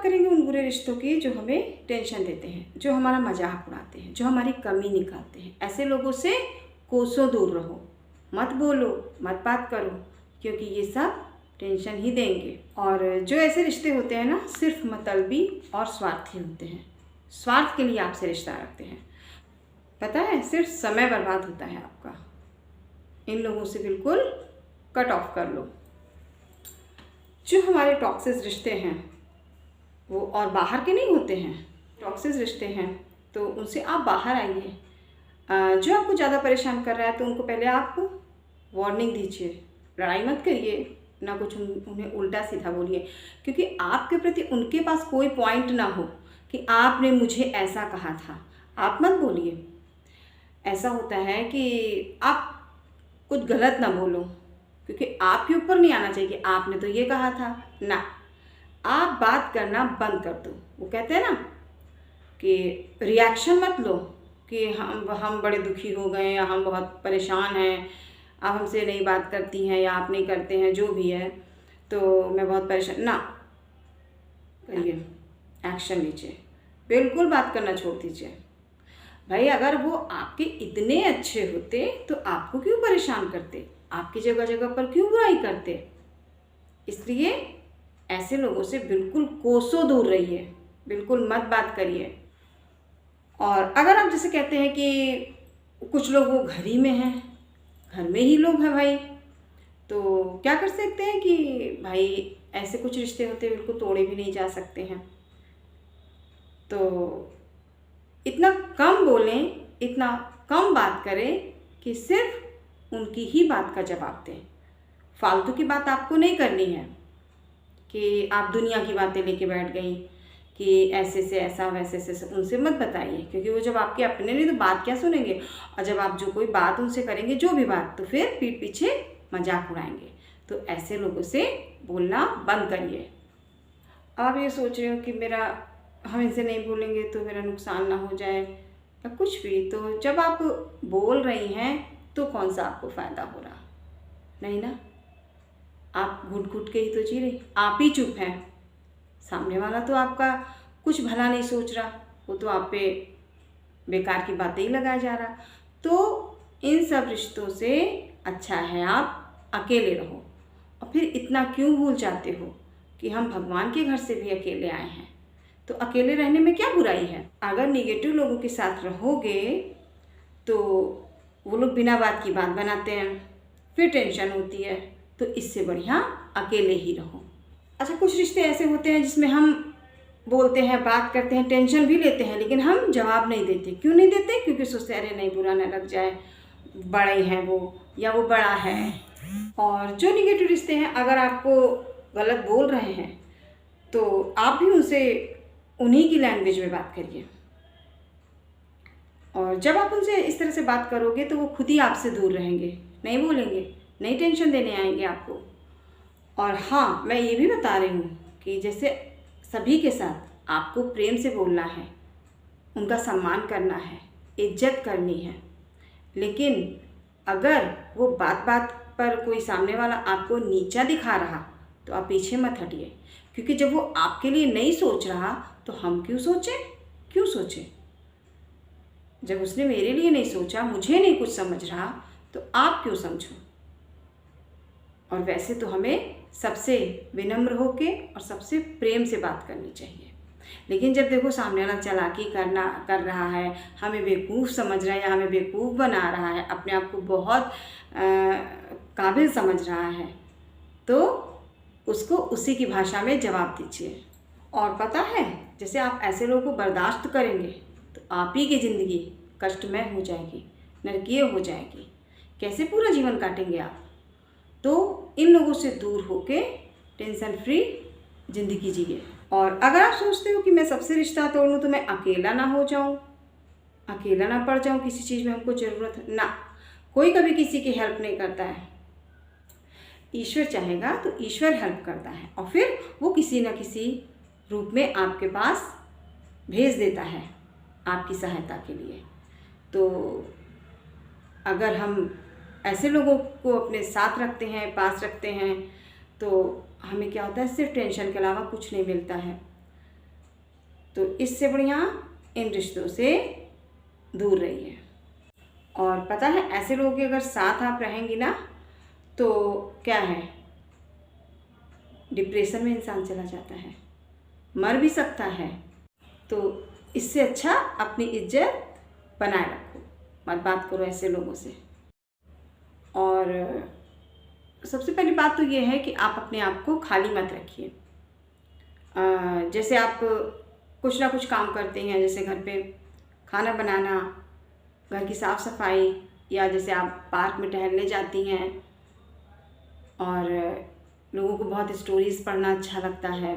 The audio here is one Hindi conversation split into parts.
करेंगे उन बुरे रिश्तों की जो हमें टेंशन देते हैं, जो हमारा मजाक उड़ाते हैं, जो हमारी कमी निकालते हैं। ऐसे लोगों से कोसों दूर रहो, मत बोलो, मत बात करो, क्योंकि ये सब टेंशन ही देंगे। और जो ऐसे रिश्ते होते हैं ना, सिर्फ मतलबी और स्वार्थी होते हैं, स्वार्थ के लिए आपसे रिश्ता रखते हैं। पता है, सिर्फ समय बर्बाद होता है आपका। इन लोगों से बिल्कुल कट ऑफ कर लो। जो हमारे टॉक्सिक रिश्ते हैं वो और बाहर के नहीं होते हैं, टॉक्सिक रिश्ते हैं तो उनसे आप बाहर आइए। जो आपको ज़्यादा परेशान कर रहा है तो उनको पहले आप वार्निंग दीजिए, लड़ाई मत करिए, ना कुछ उन्हें उल्टा सीधा बोलिए, क्योंकि आपके प्रति उनके पास कोई पॉइंट ना हो कि आपने मुझे ऐसा कहा था। आप मत बोलिए। ऐसा होता है कि आप कुछ गलत ना बोलो, क्योंकि आपके ऊपर नहीं आना चाहिए कि आपने तो ये कहा था ना। आप बात करना बंद कर दो। वो कहते हैं ना कि रिएक्शन मत लो कि हम बड़े दुखी हो गए या हम बहुत परेशान हैं, आप हमसे नहीं बात करती हैं या आप नहीं करते हैं, जो भी है तो मैं बहुत परेशान ना करिए। एक्शन लीजिए, बिल्कुल बात करना छोड़ दीजिए। भाई अगर वो आपके इतने अच्छे होते तो आपको क्यों परेशान करते, आपकी जगह जगह पर क्यों बुराई करते। इसलिए ऐसे लोगों से बिल्कुल कोसों दूर रहिए, बिल्कुल मत बात करिए। और अगर आप जैसे कहते हैं कि कुछ लोग वो घर ही में हैं, घर में ही लोग हैं भाई, तो क्या कर सकते हैं कि भाई ऐसे कुछ रिश्ते होते हैं बिल्कुल तोड़े भी नहीं जा सकते हैं। तो इतना कम बोलें, इतना कम बात करें कि सिर्फ उनकी ही बात का जवाब दें। फालतू की बात आपको नहीं करनी है कि आप दुनिया की बातें लेके बैठ गई कि ऐसे से ऐसा, वैसे से उनसे मत बताइए, क्योंकि वो जब आपके अपने नहीं तो बात क्या सुनेंगे। और जब आप जो कोई बात उनसे करेंगे, जो भी बात, तो फिर पीठ पीछे मजाक उड़ाएंगे। तो ऐसे लोगों से बोलना बंद करिए। आप ये सोच रहे हो कि हम इनसे नहीं बोलेंगे तो मेरा नुकसान ना हो जाए या कुछ भी, तो जब आप बोल रही हैं तो कौन सा आपको फ़ायदा हो रहा, नहीं ना। आप घुट घुट के ही तो जी रही, आप ही चुप हैं। सामने वाला तो आपका कुछ भला नहीं सोच रहा, वो तो आप पे बेकार की बातें ही लगाया जा रहा। तो इन सब रिश्तों से अच्छा है आप अकेले रहो। और फिर इतना क्यों भूल जाते हो कि हम भगवान के घर से भी अकेले आए हैं, तो अकेले रहने में क्या बुराई है। अगर निगेटिव लोगों के साथ रहोगे तो वो लोग बिना बात की बात बनाते हैं, फिर टेंशन होती है। तो इससे बढ़िया अकेले ही रहो। अच्छा, कुछ रिश्ते ऐसे होते हैं जिसमें हम बोलते हैं, बात करते हैं, टेंशन भी लेते हैं, लेकिन हम जवाब नहीं देते। क्यों नहीं देते? क्योंकि सोचते अरे नहीं बुरा ना लग जाए, बड़े हैं वो या वो बड़ा है। और जो निगेटिव रिश्ते हैं, अगर आपको गलत बोल रहे हैं तो आप भी उनसे उन्हीं की लैंग्वेज में बात करिए। और जब आप उनसे इस तरह से बात करोगे तो वो खुद ही आपसे दूर रहेंगे, नहीं बोलेंगे, नहीं टेंशन देने आएंगे आपको। और हाँ, मैं ये भी बता रही हूँ कि जैसे सभी के साथ आपको प्रेम से बोलना है, उनका सम्मान करना है, इज्जत करनी है। लेकिन अगर वो बात बात पर कोई सामने वाला आपको नीचा दिखा रहा तो आप पीछे मत हटिए, क्योंकि जब वो आपके लिए नहीं सोच रहा तो हम क्यों सोचें, क्यों सोचें। जब उसने मेरे लिए नहीं सोचा, मुझे नहीं कुछ समझ रहा, तो आप क्यों समझो। और वैसे तो हमें सबसे विनम्र होके और सबसे प्रेम से बात करनी चाहिए। लेकिन जब देखो सामने वाला चालाकी कर रहा है, हमें बेवकूफ़ समझ रहा है या हमें बेवकूफ़ बना रहा है, अपने आप को बहुत काबिल समझ रहा है, तो उसको उसी की भाषा में जवाब दीजिए। और पता है, जैसे आप ऐसे लोगों को बर्दाश्त करेंगे तो आप ही की ज़िंदगी कष्टमय हो जाएगी, नरकीय हो जाएगी। कैसे पूरा जीवन काटेंगे आप। तो इन लोगों से दूर होके टेंशन फ्री ज़िंदगी जिए। और अगर आप सोचते हो कि मैं सबसे रिश्ता तोड़ लूँ तो मैं अकेला ना हो जाऊँ, अकेला ना पड़ जाऊँ किसी चीज़ में, हमको ज़रूरत ना, कोई कभी किसी की हेल्प नहीं करता है। ईश्वर चाहेगा तो ईश्वर हेल्प करता है, और फिर वो किसी न किसी रूप में आपके पास भेज देता है आपकी सहायता के लिए। तो अगर हम ऐसे लोगों को अपने साथ रखते हैं, पास रखते हैं, तो हमें क्या होता है, सिर्फ टेंशन के अलावा कुछ नहीं मिलता है। तो इससे बढ़िया इन रिश्तों से दूर रहिए। और पता है, ऐसे लोगों के अगर साथ आप रहेंगी ना तो क्या है, डिप्रेशन में इंसान चला जाता है, मर भी सकता है। तो इससे अच्छा अपनी इज्जत बनाए रखो, मत बात करो ऐसे लोगों से। और सबसे पहली बात तो ये है कि आप अपने आप को खाली मत रखिए। जैसे आप कुछ ना कुछ काम करते हैं, जैसे घर पे खाना बनाना, घर की साफ़ सफाई, या जैसे आप पार्क में टहलने जाती हैं और लोगों को बहुत स्टोरीज़ पढ़ना अच्छा लगता है,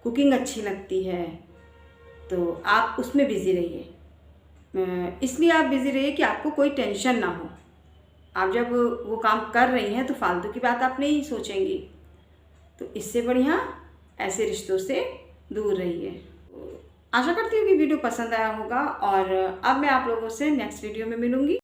कुकिंग अच्छी लगती है, तो आप उसमें बिज़ी रहिए। इसलिए आप बिज़ी रहिए कि आपको कोई टेंशन ना हो। आप जब वो काम कर रही हैं तो फालतू की बात आप नहीं सोचेंगी। तो इससे बढ़िया ऐसे रिश्तों से दूर रहिए। आशा करती हूँ कि वीडियो पसंद आया होगा, और अब मैं आप लोगों से नेक्स्ट वीडियो में मिलूँगी।